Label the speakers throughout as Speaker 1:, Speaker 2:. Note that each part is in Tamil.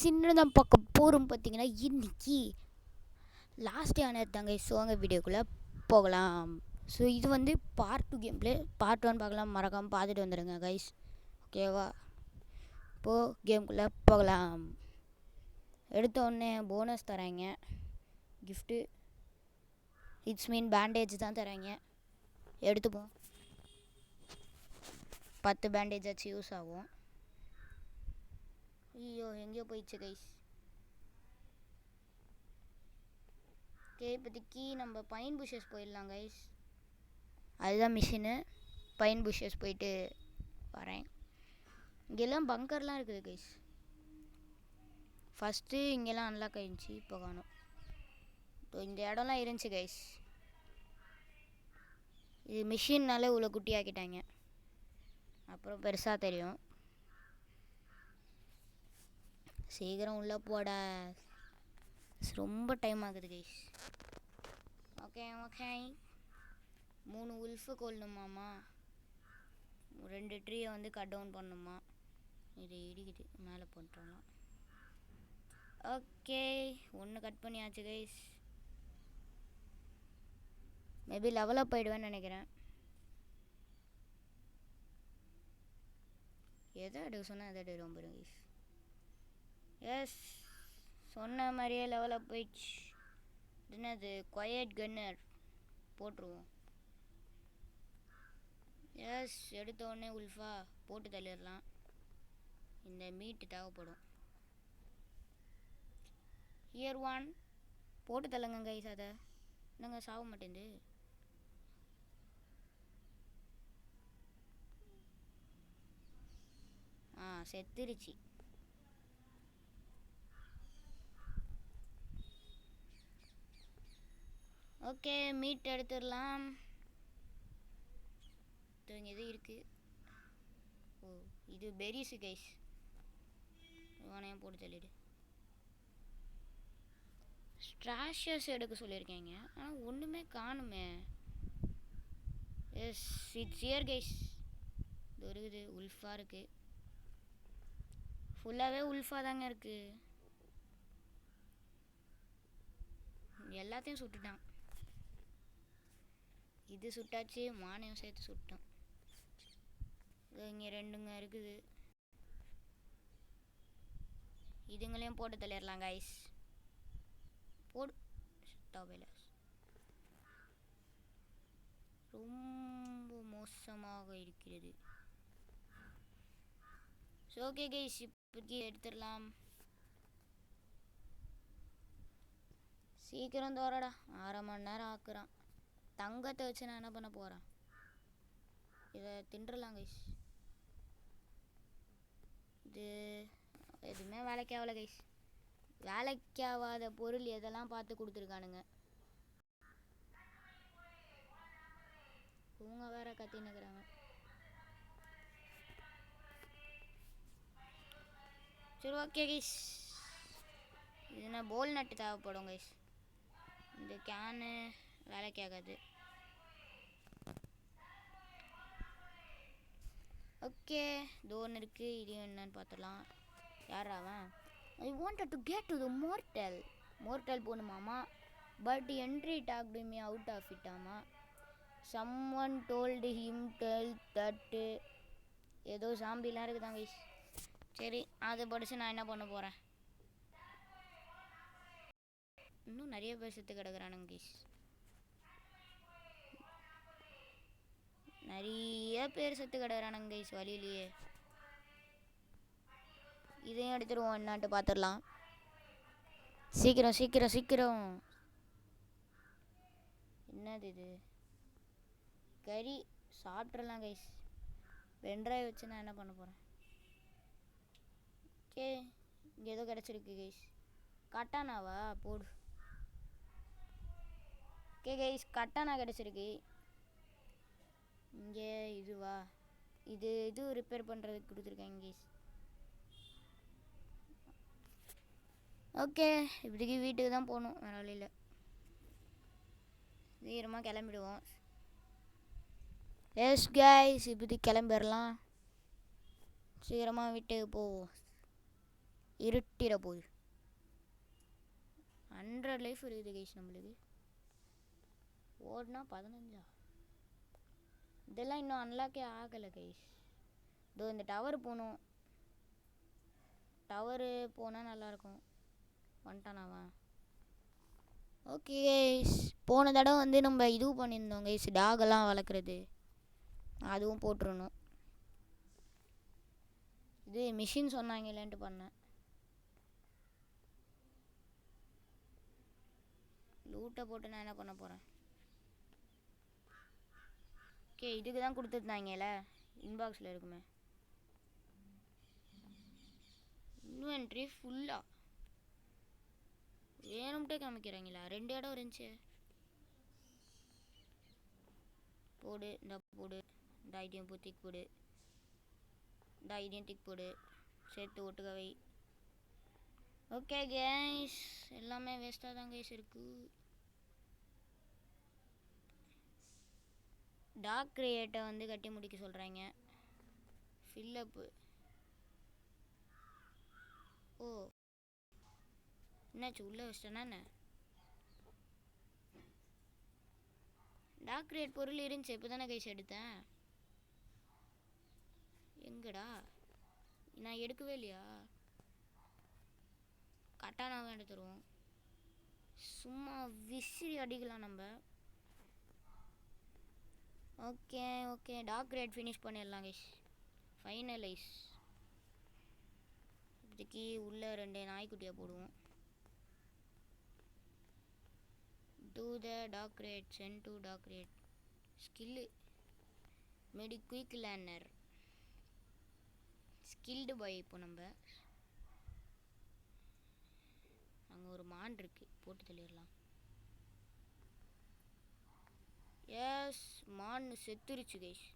Speaker 1: சின்ன தான் பார்க்க போகிறோம் பார்த்தீங்கன்னா இன்னைக்கு லாஸ்ட் ஆனது தாங்க. ஸோ அங்கே வீடியோக்குள்ளே போகலாம். ஸோ இது வந்து பார்ட் 2 கேம் ப்ளே. பார்ட் 1 பார்க்கலாம், மறக்காமல் பார்த்துட்டு வந்துடுங்க கைஸ். ஓகேவா? இப்போது கேமுக்குள்ளே போகலாம். எடுத்த உடனே போனஸ் தராங்க, கிஃப்ட்டு. இட்ஸ் மீன் பேண்டேஜ் தான் தராங்க. எடுத்துப்போம். 10 பேண்டேஜ் ஆச்சு யூஸ் ஆகும். ஐயோ எங்கேயோ போயிடுச்சு கைஸ். ஓகே, இப்போதைக்கு நம்ம பைன் புஷஸ் போயிடலாம் கைஸ். அதுதான் மிஷினு. பைன் புஷஸ் போயிட்டு வரேன். இங்கெல்லாம் பங்கர்லாம் இருக்குது கைஸ். ஃபஸ்ட்டு இங்கெல்லாம் அன்லாக் ஆகிருந்துச்சி, இப்போ காணும். இந்த இடம்லாம் இருந்துச்சு கைஸ். இது மிஷின்னால இவ்வளோ குட்டி ஆக்கிட்டாங்க. அப்புறம் பெருசாக தெரியும். சீக்கிரம் உள்ளே போட, ரொம்ப டைம் ஆகுது கைஸ். ஓகே ஓகே, 3 உல்ஃபு கொல்லணுமாம்மா, 2 ட்ரீயை வந்து கட் டவுன் பண்ணணுமா. இது இடிக்குது, மேலே போட்டுடலாம். ஓகே, 1 கட் பண்ணியாச்சு கைஸ். மேபி லெவலப் போயிடுவேன்னு நினைக்கிறேன். எதை எடுக்க சொன்னால் எதை எடுக்க ரொம்ப கைஸ். எஸ், சொன்ன மாதிரியே லெவலப் போயிடுச்சு. என்னது குவைட் கன்னர் போட்டுருவோம். எஸ், எடுத்த உடனே உல்ஃபா போட்டு தள்ளிடலாம். இந்த மீட்டு தேவைப்படும். இயர் 1 போட்டு தள்ளுங்க கைஸ். அதை என்னங்க சாக மாட்டேங்குது. செத்துருச்சு. ஓகே, மீட் எடுத்துடலாம். இங்கே எது இருக்குது? ஓ, இது பெரிஸு கைஸ். இவனையும் போட்டு தள்ளிடு. ஸ்ட்ராஷஸ் எடுக்க சொல்லியிருக்கேங்க, ஆனால் ஒன்றுமே காணுமே. Yes, it's here guys. இது இருக்குது, உல்ஃபாக இருக்குது. ஃபுல்லாகவே உல்ஃபாக தாங்க இருக்குது. எல்லாத்தையும் சுட்டுட்டான். இது சுட்டாச்சு, மானையும் சேர்த்து சுட்டோம். இங்கே 2ங்க இருக்குது. இதுங்களையும் போட்டு தள்ளிடலாம் கைஸ். போடு. ரொம்ப மோசமாக இருக்கிறது. ஸோ ஓகே கைஸ், இப்போதைக்கு எடுத்துடலாம். சீக்கிரம் தோறடா, 1/2 மணி நேரம் ஆக்குறான். தங்கத்தை வச்சு நான் என்ன பண்ண போகிறேன்? இதை தின்றலாம் கைஸ். இது எதுவுமே வேலைக்கு ஆகலை கைஸ். வேலைக்காகாத பொருள் எதெல்லாம் பார்த்து கொடுத்துருக்கானுங்க. இவங்க வேற கத்தின்னுக்குறாங்க. சரி ஓகே கைஸ், இதுனா போல் நட்டு தேவைப்படும் கைஸ். இந்த கேனு வேலைக்கு ஆகாது. ஓகே, தோன் இருக்குது. இதையும் என்னன்னு பார்த்துடலாம். யார் அவன்? I wanted to get to the mortal போகணுமாமா. But Henry talked me out of it. ஆமாம், someone told him tell that ஏதோ சாம்பிலாம் இருக்குதான் கைஸ். சரி, அதை படித்து நான் என்ன பண்ண போகிறேன்? இன்னும் நிறைய பேர் செத்து கிடக்குறானுங்க கைஸ். நிறைய பேர் செத்து கிடக்குறானுங்க கைஸ் வழியிலேயே. இதையும் எடுத்துருவோம், என்னான்ட்டு பார்த்துடலாம். சீக்கிரம் சீக்கிரம் சீக்கிரம். என்னது இது? கறி சாப்பிட்றலாம் கைஸ். வென்றாய் வச்சு நான் என்ன பண்ண போகிறேன்? ஓகே, இங்கே ஏதோ கிடச்சிருக்கு கைஸ். கட்டானாவா? போடு. ஓகே கைஸ், கட்டானா கிடச்சிருக்கு. இங்கே இதுவா? இது ரிப்பேர் பண்ணுறதுக்கு கொடுத்துருக்காங்க கைஸ். ஓகே, இப்படிக்கு வீட்டுக்கு தான் போகணும், வேறு வழியில். சீக்கிரமாக கிளம்பிடுவோம். எஸ் கைஸ், இப்போதைக்கு கிளம்பிடலாம். சீக்கிரமாக வீட்டுக்கு போவோம். இருட்டிட போகுது. 100 லைஃப் இருக்குது கைஸ் நம்மளுக்கு. ஓடுனா 15. இதெல்லாம் இன்னும் அன்லாக்கே ஆகலை கைஸ். இதோ இந்த டவர் போகணும். டவரு போனால் நல்லாயிருக்கும். வந்துட்டானாவா? ஓகே கைஸ், போன தடவை வந்து நம்ம இது பண்ணியிருந்தோம் கைஸ், டாகெல்லாம் வளர்க்குறது. அதுவும் போட்டுருணும். இது மிஷின் சொன்னாங்கலேன்ட்டு பண்ணேன். லூட்டை போட்டு நான் என்ன பண்ண போகிறேன்? ஓகே, இதுக்கு தான் கொடுத்துருந்தாங்கல்ல, இன்பாக்ஸில் இருக்குமே. இன்வென்ட்ரி ஃபுல்லா வேணும்ட்டே காமிக்கிறாங்களா? 2 இடம் இருந்துச்சு. போடு, இந்த போடு, இந்த ஐடியம் திக் போடு, இந்த ஐடியம் திக் போடு, சேர்த்து ஒட்டுக்கவை. ஓகே கேஸ், எல்லாமே வேஸ்ட்டாக தான் கேஸ் இருக்கு. டாக் கிரியேட்டை வந்து கட்டி முடிக்க சொல்கிறாங்க. ஃபில்லப்பு. ஓ, என்னாச்சு? உள்ளே வச்சிட்டேனா என்ன? டாக் கிரியேட் பொருள் இருந்துச்சு, இப்போ தானே கைஸ் எடுத்தேன். எங்கடா? நான் எடுக்கவே இல்லையா? கட்டானாவை எடுத்துருவோம். சும்மா விசிறி அடிக்கலாம் நம்ம. ஓகே ஓகே, டாக் கிரியேட் ஃபினிஷ் பண்ணிடலாம் கைஸ். ஃபைனலைஸ். இதுக்கு உள்ளே 2 நாய்க்குட்டியாக போடுவோம். Do the dog crate, send to dog crate. Skill made quick learner. Skilled boy. இப்போ நம்ம அங்கே ஒரு மான் இருக்கு, போட்டு தள்ளிடலாம். எஸ், மான் செத்துருச்சு கைஸ்.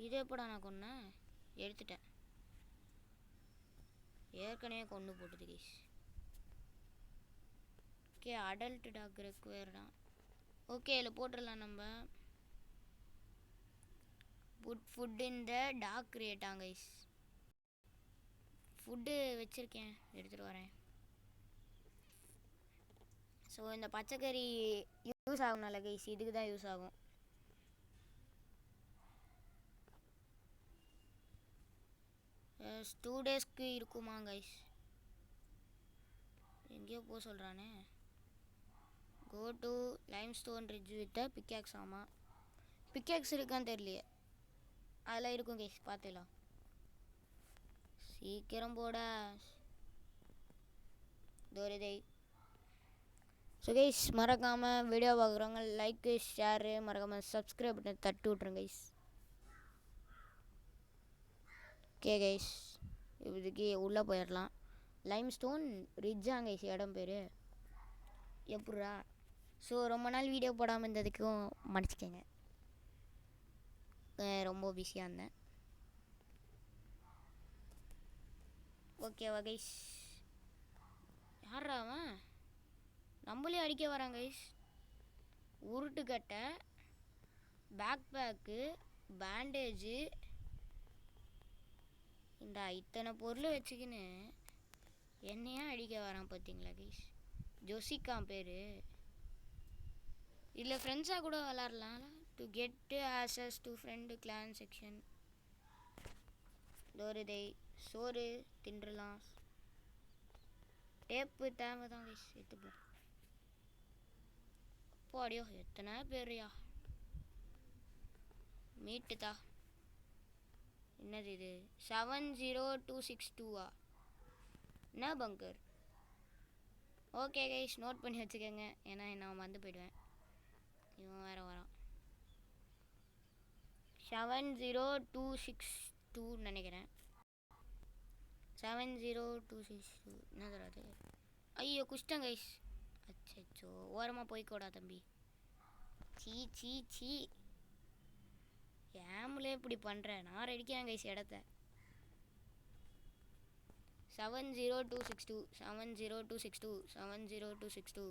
Speaker 1: இது எப்படா நான் கொன்னேன்? எடுத்துட்டேன். ஏற்கனவே கொண்டு போட்டது guys. Okay, adult dog require தான். ஓகே, இதில் போட்டுடலாம் நம்ம. Put food in the dog கிரியேட்டாங்க கைஸ். ஃபுட்டு வச்சுருக்கேன், எடுத்துகிட்டு வரேன். ஸோ இந்த பச்சைக்கறி யூஸ் ஆகும்னால கைஸ், இதுக்கு தான் யூஸ் ஆகும். எஸ், 2 டேஸ்க்கு இருக்குமா கைஸ்? எங்கேயோ போக சொல்கிறானே. Go to Limestone Ridge with pickaxe. ஆமாம், பிக்காக்ஸ் இருக்கான்னு தெரியலையே. அதெல்லாம் இருக்கும் கைஸ், பார்த்துக்கலாம். சீக்கிரம் போட தோரிதை. ஸோ கைஸ், மறக்காமல் வீடியோ பார்க்குறவங்க லைக்கு ஷேரு, மறக்காமல் சப்ஸ்கிரைப் பண்ணி தட்டி விட்ருங்க கைஸ். ஓகே கைஸ், இதுக்கு உள்ளே போயிடலாம். லைம்ஸ்டோன் ரிட்ஜாங்க கைஸ் இடம் பேர். எப்பட்றா? ஸோ ரொம்ப நாள் வீடியோ போடாமல் இருந்ததுக்கும் மன்னிச்சிக்கங்க, ரொம்ப பிஸியாக இருந்தேன். ஓகேவா கைஸ்? யாரா அவன்? நம்மளே அடிக்க வராங்க கைஸ். உருட்டுக்கட்டை, பேக் பேக்கு, பேண்டேஜு, இந்த இத்தனை பொருள் வச்சுக்கின்னு என்னையா அடிக்க வரான் பார்த்தீங்களா கைஸ்? ஜோசிகான் பேர். இதில் ஃப்ரெண்ட்ஸாக கூட விளாட்லாம். To get access to friend clan section. தோரிதை சோறு தின்றலாம். டேப்பு தேவை தான் கைஸ், எடுத்துப்போம். அடியோ, எத்தனை பேர்யா? மீட்டுதா? என்னது இது? 70262 என்ன பங்கர்? ஓகே கைஸ், நோட் பண்ணி வச்சுக்கோங்க, ஏன்னா நான் மறந்து போயிடுவேன். இவன் வேறு வரான். 70262 நினைக்கிறேன். 70262 என்ன தராது? ஐயோ, குஷ்டம் கைஸ். அச்சோ, ஓரமாக போய்க்கூடா தம்பி. சீ சீ சீ, ஏம்லே இப்படி பண்ணுறேன்? நான் ரெடிக்கிறேன் கைஸ் இடத்த. 70262 70262 70262.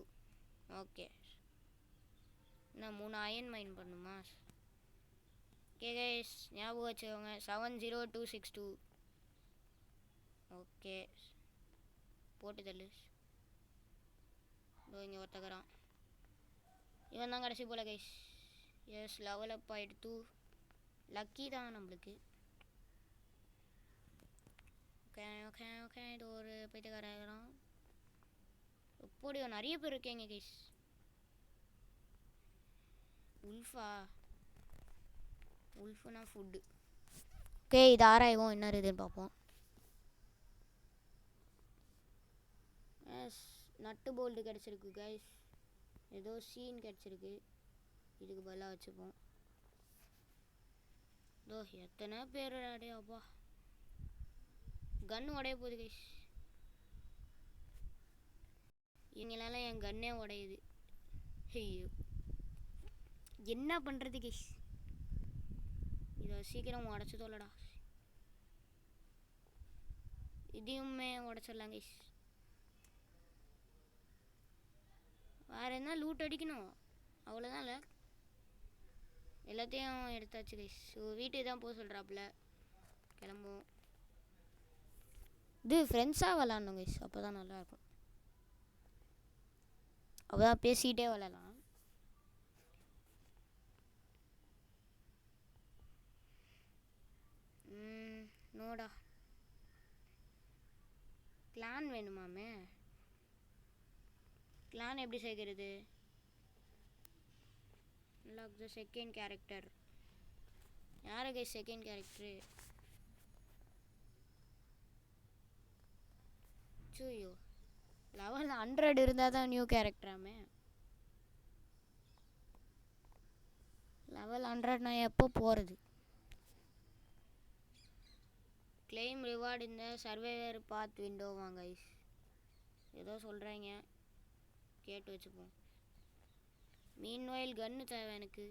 Speaker 1: ஓகே, நான் 3 அயன் மைன் பண்ணுமா? ஓகே கைஸ், ஞாபகம் வச்சுக்கோங்க, 70262. ஓகே போட்டு தள்ளு. இதோ இங்கே ஒருத்தக்கிறான். இவன் தான் கடைசி போல் கைஸ். எஸ் லெவல் அப் ஆகிடுத்து. லக்கி தான் நம்மளுக்கு. Okay okay okay. இது ஒரு பைத்தியக்காரன் எப்படியோ நிறைய பேர் இருக்கீங்க கைஸ். உல்ஃபா உல்ஃபுனா ஃபுட்டு. ஓகே இது ஆராய்வோம் என்ன இருக்குதுன்னு பார்ப்போம். எஸ் நட்டு போல்டு கிடச்சிருக்கு கைஸ். ஏதோ சீன் கிடச்சிருக்கு. இதுக்கு பதிலாக வச்சுப்போம். இதோ எத்தனை பேர் அடே அப்பா. கன்று உடைய போகுது கைஸ். இவங்களால என் கன்னே உடையுது. ஐயோ என்ன பண்ணுறது கைஸ். இதை சீக்கிரம் உடச்சி தோலடா. இதையுமே உடச்சிடலாம் கைஸ். வேறு என்ன லூட் அடிக்கணும் அவ்வளோதான். இல்லை எல்லாத்தையும் எடுத்தாச்சு கைஸ். ஸோ வீட்டுக்கு தான் போக சொல்கிறாப்புல. கிளம்புவோம். இது ஃப்ரெண்ட்ஸாக விளாட்ணும் கைஸ். அப்போ தான் நல்லாயிருக்கும். அப்போ தான் பேசிக்கிட்டே விளாட்லாம். நோடா கிளான் வேணுமாமே. கிளான் எப்படி சேர்க்கிறது? Lock the second character. யாரு கைஸ் செகண்ட் கேரக்டரு? சூயோ லெவல் 100 இருந்தால் தான் நியூ கேரக்டராமே. லெவல் 100 நான் எப்போ போகிறது? கிளைம் ரிவார்டு இந்த சர்வைவர் பாத் விண்டோவாங்க கைஸ். ஏதோ சொல்கிறாங்க கேட்டு வச்சுப்போம். மீன்வாயில் கன்று தேவை எனக்கு.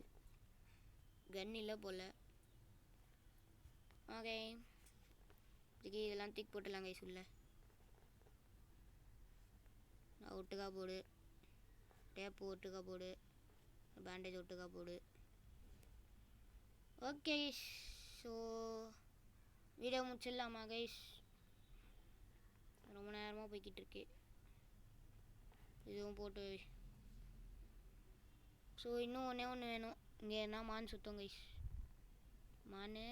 Speaker 1: கன் இல்லை போல். ஓகே இதுக்கு இதெல்லாம் தூக்கி போட்டுடலாம் கைஸ். உள்ள ஒட்டுக்கா போடு. டேப்பு ஒட்டுக்கா போடு. பேண்டேஜ் ஒட்டுக்கா போடு. ஓகே ஸோ வீடியோ முடிச்சிடலாமா கைஸ்? ரொம்ப நேரமாக போய்கிட்டு இருக்கு. இதுவும் போட்டு. ஸோ இன்னும் ஒன்று வேணும். இங்கே என்ன மான் சுத்தம் கைஸ். மானு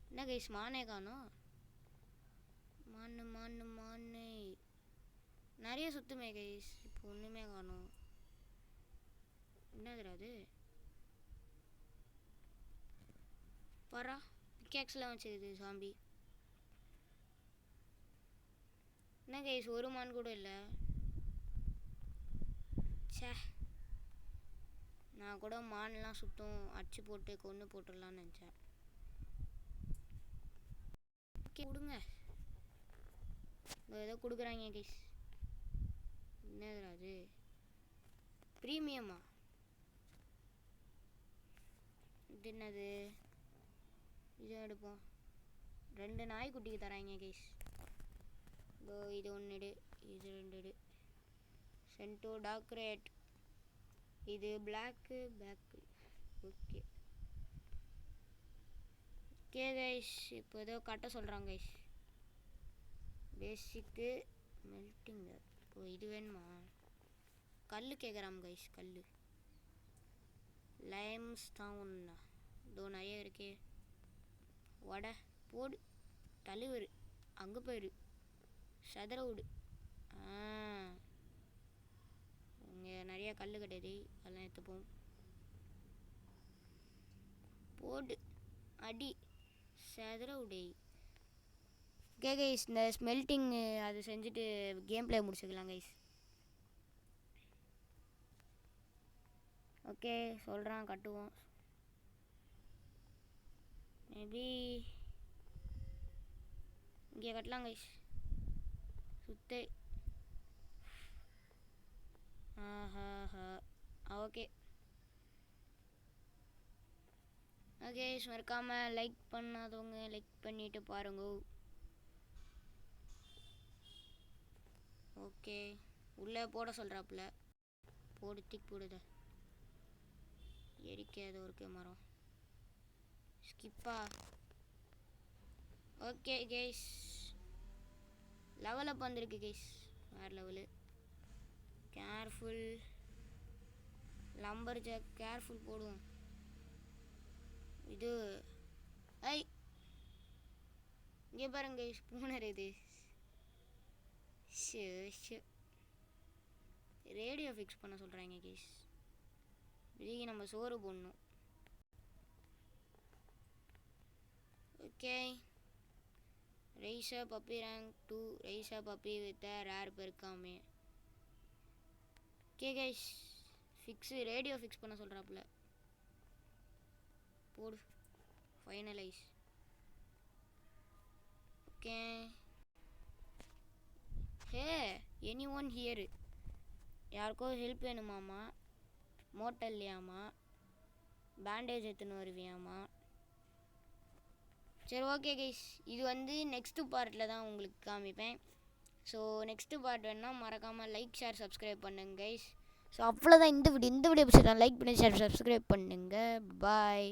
Speaker 1: என்ன கைஸ் மானே காணும். மானு மானு மானு நிறைய சுத்துமே கைஸ். இப்போ ஒன்றுமே காணும். என்னதுடா அது? பரா பிக்கேக்ஸ்லாம் வச்சுக்குது சாம்பி. என்ன கைஸ் ஒரு மான் கூட இல்லை. சே நான் கூட மான்லாம் சுத்தம் அடிச்சு போட்டு கொன்று போட்டுடலான்னு நினச்சேன். ஓகே கொடுங்க. ஏதோ கொடுக்குறாங்க கைஸ். என்னது அது? ப்ரீமியமா? இது என்னது? இது எடுப்போம். 2 நாய்க்குட்டிக்கு தராங்க கைஸ். இதோ இது 1 எடு. இது 2 எடு. சென்டோ டார்க் ரேட். இது black bag. Okay okay guys. இப்போ ஏதோ கட்ட சொல்கிறாங்க கைஸ். பேசிக்கு மெல்ட்டிங். இப்போ இது வேணுமா? கல் கேட்குறாம் கைஸ். கல் லைம்ஸ் தான் ஒன்றா. இதோ நிறைய இருக்கே. வடை போடு. தழுவரு அங்கே போயிடு. சதுர விடு. இங்கே நிறைய கல் கிடையாது. அதெல்லாம் எடுத்துப்போம். போடு அடி சதுர உடை. ஓகே கைஸ் இந்த ஸ்மெல்ட்டிங் அது செஞ்சுட்டு கேம் பிளே முடிச்சுக்கலாம் கைஸ். ஓகே சொல்கிறான் கட்டுவோம். மேபி இங்கே கட்டலாம் கைஸ். சுத்தே ஓகே ஓகே மறக்காமல் லைக் பண்ணாதவங்க லைக் பண்ணிவிட்டு பாருங்க. ஓகே உள்ளே போட சொல்கிறாப்புல. போடு திக் போடுத. எரிக்காத ஒரு மரம் ஸ்கிப்பா. ஓகே கைஸ், லெவல் அப் வந்திருக்கு கைஸ், வேறு level. Careful lumberjack, careful போடுவோம். இது ஐ இங்கே பாருங்க கைஸ், பூனர் இது. ரேடியோ ஃபிக்ஸ் பண்ண சொல்கிறாங்க கைஸ். இதுக்கு நம்ம சோறு போடணும். Okay, raise a puppy rank 2, raise a puppy with rare பெருக்காமே. Okay guys, fix radio fix பண்ண சொல்கிறாப்புல. போடு, finalize. Okay, hey anyone here, யாருக்கோ ஹெல்ப் வேணுமாம்மா, மோட்டல்லையாம்மா, பேண்டேஜ் எடுத்துன்னு வருவியாம்மா. சரி ஓகே கைஸ், இது வந்து நெக்ஸ்ட்டு பார்ட்டில் தான் உங்களுக்கு காமிப்பேன். ஸோ நெக்ஸ்ட்டு பார்ட் வேணுன்னா மறக்காமல் லைக் ஷேர் சப்ஸ்கிரைப் பண்ணுங்க கைஸ். ஸோ அவ்வளோதான் இந்த வீடியோ பிடிச்சதான் லைக் பண்ணி ஷேர் சப்ஸ்கிரைப் பண்ணுங்கள். பாய்.